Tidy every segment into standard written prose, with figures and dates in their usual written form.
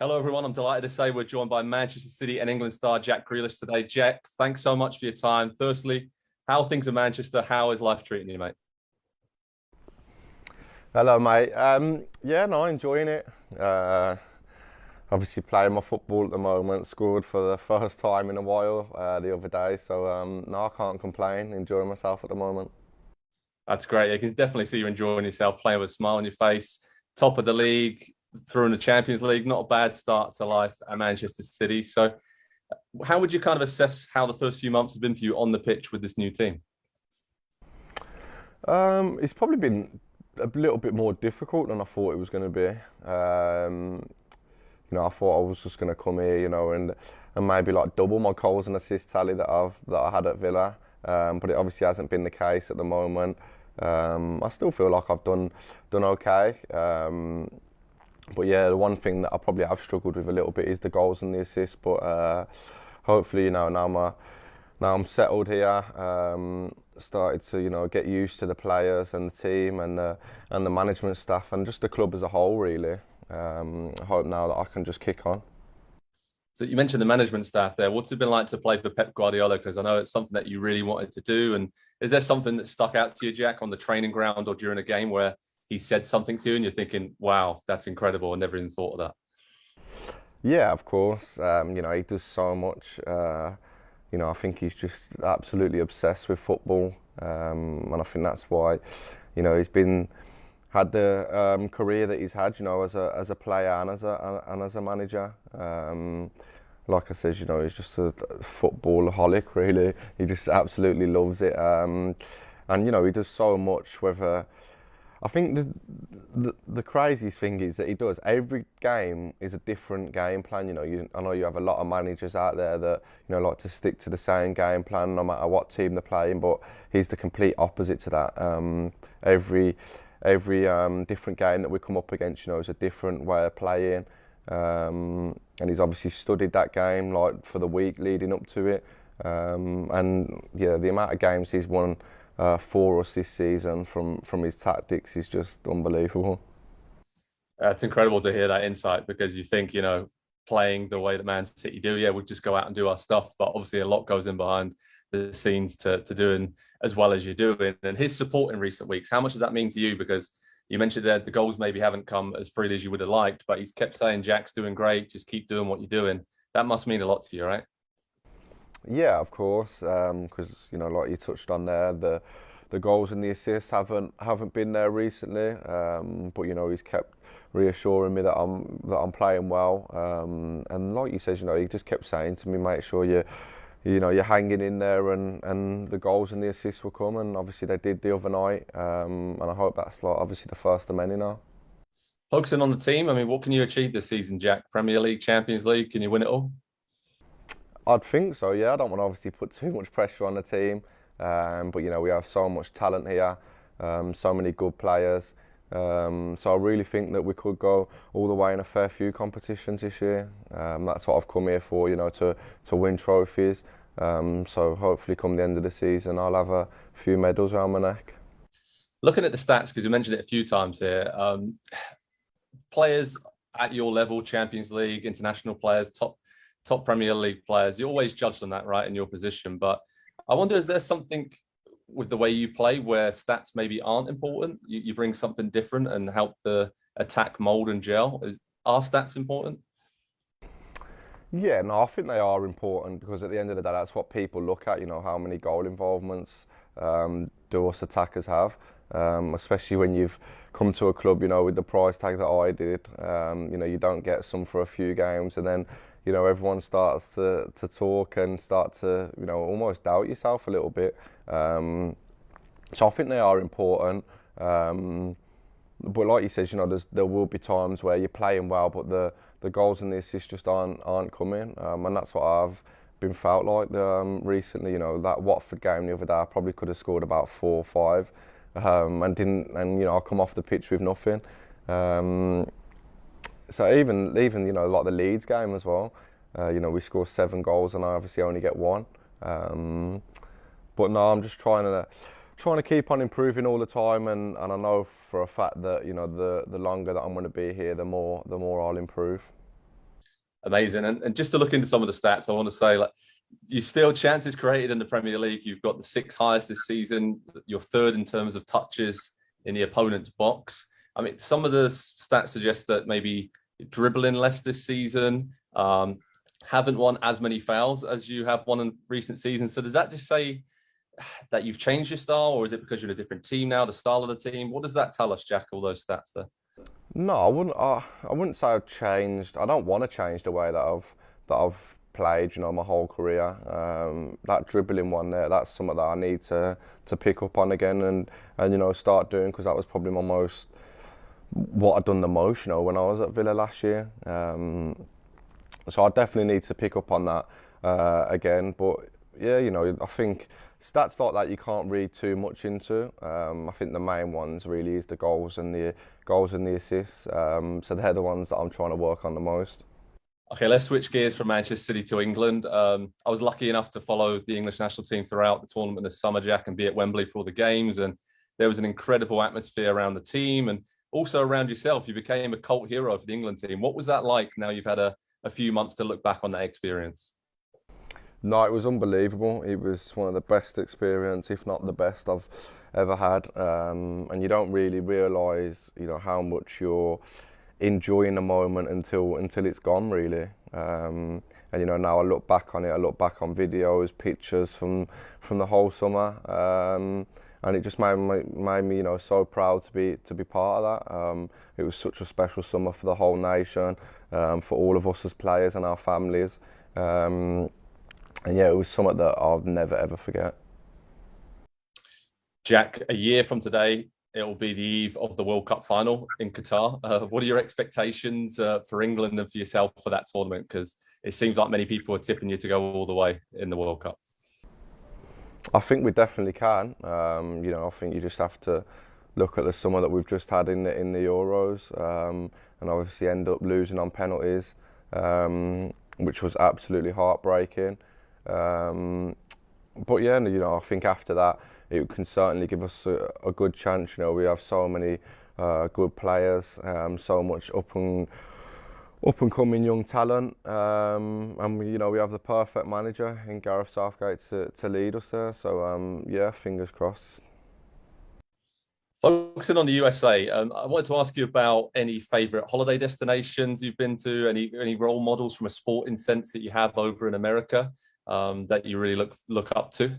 Hello, everyone. I'm delighted to say we're joined by Manchester City and England star Jack Grealish today. Jack, thanks so much for your time. Firstly, how are things in Manchester? How is life treating you, mate? Hello, mate. Yeah, no, enjoying it. Obviously, playing my football at the moment. Scored for the first time in a while the other day, so no, I can't complain. Enjoying myself at the moment. That's great. I can definitely see you enjoying yourself, playing with a smile on your face. Top of the league, through in the Champions League. Not a bad start to life at Manchester City. So, how would you kind of assess how the first few months have been for you on the pitch with this new team? It's probably been a little bit more difficult than I thought it was going to be. I thought I was just going to come here, and maybe like double my goals and assist tally that I had at Villa. But it obviously hasn't been the case at the moment. I still feel like I've done okay. But yeah, the one thing that I probably have struggled with a little bit is the goals and the assists. But hopefully, now I'm settled here. Started to get used to the players and the team and the management staff and just the club as a whole. Really, I hope now that I can just kick on. So you mentioned the management staff there. What's it been like to play for Pep Guardiola? Because I know it's something that you really wanted to do. And is there something that stuck out to you, Jack, on the training ground or during a game where he said something to you and you're thinking, wow, that's incredible. I never even thought of that. Yeah, of course. He does so much. I think he's just absolutely obsessed with football, and I think that's why, he's had the career that he's had, as a player and as a manager. Like I said, he's just a footballaholic, really. He just absolutely loves it, and he does so much. I think the craziest thing is that he does every game is a different game plan. I know you have a lot of managers out there that like to stick to the same game plan no matter what team they're playing, but he's the complete opposite to that. Every different game that we come up against, is a different way of playing, and he's obviously studied that game like for the week leading up to it, and yeah, the amount of games he's won for us this season from his tactics is just unbelievable. It's incredible to hear that insight because you think, playing the way that Man City do, yeah, we just go out and do our stuff. But obviously, a lot goes in behind the scenes to doing as well as you're doing. And his support in recent weeks, how much does that mean to you? Because you mentioned that the goals maybe haven't come as freely as you would have liked, but he's kept saying, Jack's doing great, just keep doing what you're doing. That must mean a lot to you, right? Yeah, of course, because like you touched on there, the goals and the assists haven't been there recently, but he's kept reassuring me that I'm playing well, and like you said, he just kept saying to me, make sure you're hanging in there, and the goals and the assists will come, and obviously they did the other night, and I hope that's like obviously the first of many now. Focusing on the team, I mean, what can you achieve this season, Jack? Premier League, Champions League, can you win it all? I'd think so, yeah. I don't want to obviously put too much pressure on the team, but we have so much talent here, so many good players. So I really think that we could go all the way in a fair few competitions this year. That's what I've come here for, to win trophies. So hopefully, come the end of the season, I'll have a few medals around my neck. Looking at the stats, because you mentioned it a few times here, players at your level, Champions League, international players, top Premier League players, you're always judged on that, right, in your position. But I wonder, is there something with the way you play where stats maybe aren't important? You bring something different and help the attack mold and gel. Are stats important? Yeah, no, I think they are important because at the end of the day, that's what people look at. How many goal involvements do us attackers have? Especially when you've come to a club, with the price tag that I did. You don't get some for a few games, and then everyone starts to talk and start to almost doubt yourself a little bit. So I think they are important. But like you said, there will be times where you're playing well, but the goals and the assists just aren't coming, and that's what I've been felt like recently. That Watford game the other day, I probably could have scored about 4 or 5, and didn't, and I come off the pitch with nothing. So even like the Leeds game as well, we score 7 goals and I obviously only get 1. But no, I'm just trying to keep on improving all the time, and I know for a fact that the longer that I'm going to be here, the more I'll improve. Amazing. And just to look into some of the stats, I want to say, like, you still chances created in the Premier League. You've got the sixth highest this season. You're third in terms of touches in the opponent's box. I mean, some of the stats suggest that maybe dribbling less this season, haven't won as many fouls as you have won in recent seasons. So does that just say that you've changed your style, or is it because you're in a different team now, the style of the team? What does that tell us, Jack, all those stats there? No, I wouldn't. I wouldn't say I've changed. I don't want to change the way that I've played. You know, my whole career. That dribbling one there, that's something that I need to pick up on again and you know, start doing, because that was probably what I'd done the most. You know, when I was at Villa last year. So I definitely need to pick up on that again. But yeah, you know, I think stats like that you can't read too much into. I think the main ones really is the goals and the assists. So they're the ones that I'm trying to work on the most. Okay, let's switch gears from Manchester City to England. I was lucky enough to follow the English national team throughout the tournament this summer, Jack, and be at Wembley for all the games. And there was an incredible atmosphere around the team and also around yourself. You became a cult hero for the England team. What was that like now you've had a few months to look back on that experience? No, it was unbelievable. It was one of the best experiences, if not the best I've ever had. And you don't really realise, you know, how much you're enjoying the moment until it's gone, really. And you know, now I look back on it. I look back on videos, pictures from the whole summer, and it just made me, you know, so proud to be part of that. It was such a special summer for the whole nation, for all of us as players and our families. And yeah, it was something that I'll never ever forget. Jack, a year from today, it will be the eve of the World Cup final in Qatar. What are your expectations for England and for yourself for that tournament? Because it seems like many people are tipping you to go all the way in the World Cup. I think we definitely can. You know, I think you just have to look at the summer that we've just had in the Euros, and obviously end up losing on penalties, which was absolutely heartbreaking. But yeah, you know, I think after that, it can certainly give us a good chance. You know, we have so many good players, so much up and coming young talent, and you know, we have the perfect manager in Gareth Southgate to lead us there. So yeah, fingers crossed. Focusing on the USA, I wanted to ask you about any favourite holiday destinations you've been to, any role models from a sporting sense that you have over in America that you really look up to.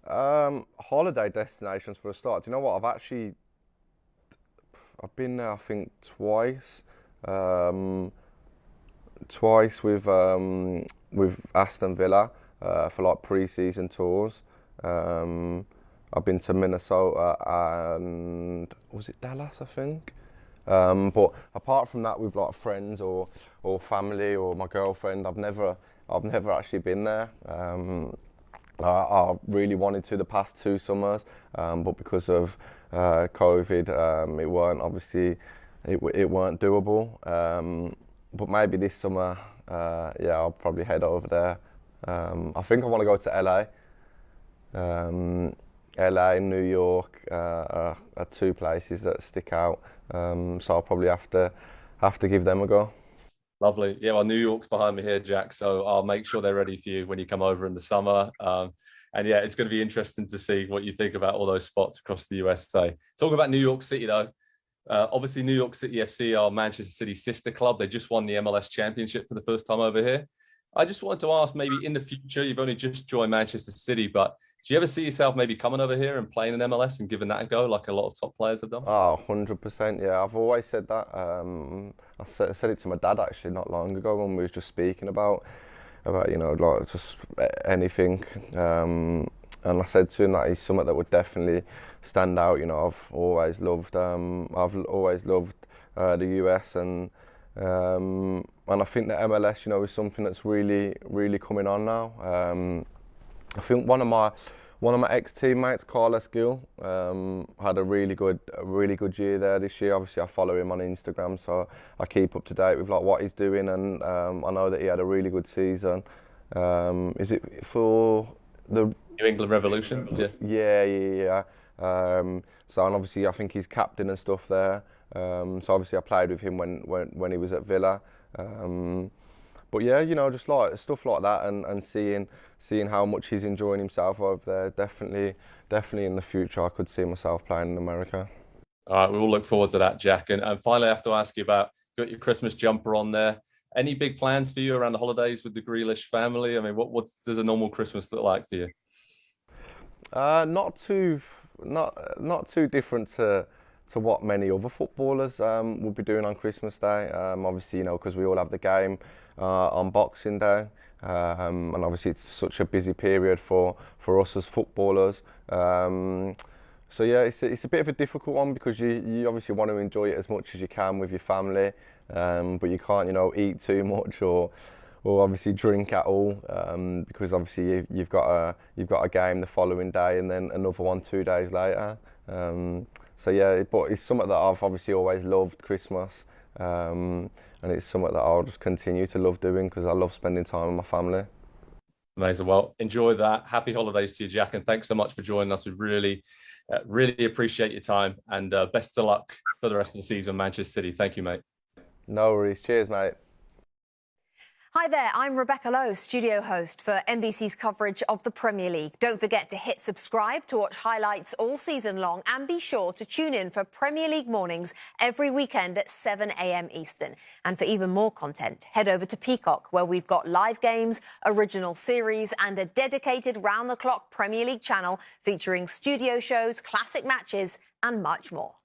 Holiday destinations for a start. Do you know what? I've been there, I think, twice. Twice with Aston Villa for like pre-season tours. I've been to Minnesota and was it Dallas, I think. But apart from that, with like friends or family or my girlfriend, I've never actually been there. I really wanted to the past 2 summers, but because of COVID, it weren't doable. But maybe this summer, yeah, I'll probably head over there. I think I want to go to LA. LA, New York are 2 places that stick out. So I'll probably have to give them a go. Lovely. Yeah, well, New York's behind me here, Jack. So I'll make sure they're ready for you when you come over in the summer. And yeah, it's going to be interesting to see what you think about all those spots across the USA. Talking about New York City, though, obviously New York City FC are Manchester City's sister club. They just won the MLS Championship for the first time over here. I just wanted to ask, maybe in the future, you've only just joined Manchester City, but do you ever see yourself maybe coming over here and playing in MLS and giving that a go, like a lot of top players have done? Oh, 100%, yeah. I've always said that. I said it to my dad actually not long ago when we was just speaking about you know, like just anything. And I said to him that he's something that would definitely stand out. You know, I've always loved the US, and I think the MLS, you know, is something that's really coming on now. I think one of my ex-teammates, Carlos Gill, had a really good year there this year. Obviously, I follow him on Instagram, so I keep up to date with like what he's doing, and I know that he had a really good season. Is it for the New England Revolution? Yeah. So and obviously, I think he's captain and stuff there. So obviously I played with him when he was at Villa. But yeah, you know, just like stuff like that, and seeing how much he's enjoying himself over there. Definitely in the future, I could see myself playing in America. All right, we will look forward to that, Jack. And finally, I have to ask you about, you got your Christmas jumper on there. Any big plans for you around the holidays with the Grealish family? I mean, what does a normal Christmas look like for you? Not too different to what many other footballers will be doing on Christmas Day. Obviously, you know, because we all have the game on Boxing Day, and obviously it's such a busy period for us as footballers. So yeah, it's a bit of a difficult one because you obviously want to enjoy it as much as you can with your family, but you can't, you know, eat too much or obviously drink at all, because obviously you've got a game the following day and then another one 2 days later. So yeah, but it's something that I've obviously always loved, Christmas, and it's something that I'll just continue to love doing because I love spending time with my family. Amazing. Well, enjoy that. Happy holidays to you, Jack, and thanks so much for joining us. We really appreciate your time, and best of luck for the rest of the season in Manchester City. Thank you, mate. No worries. Cheers, mate. Hi there, I'm Rebecca Lowe, studio host for NBC's coverage of the Premier League. Don't forget to hit subscribe to watch highlights all season long, and be sure to tune in for Premier League mornings every weekend at 7 a.m. Eastern. And for even more content, head over to Peacock, where we've got live games, original series and a dedicated round-the-clock Premier League channel featuring studio shows, classic matches and much more.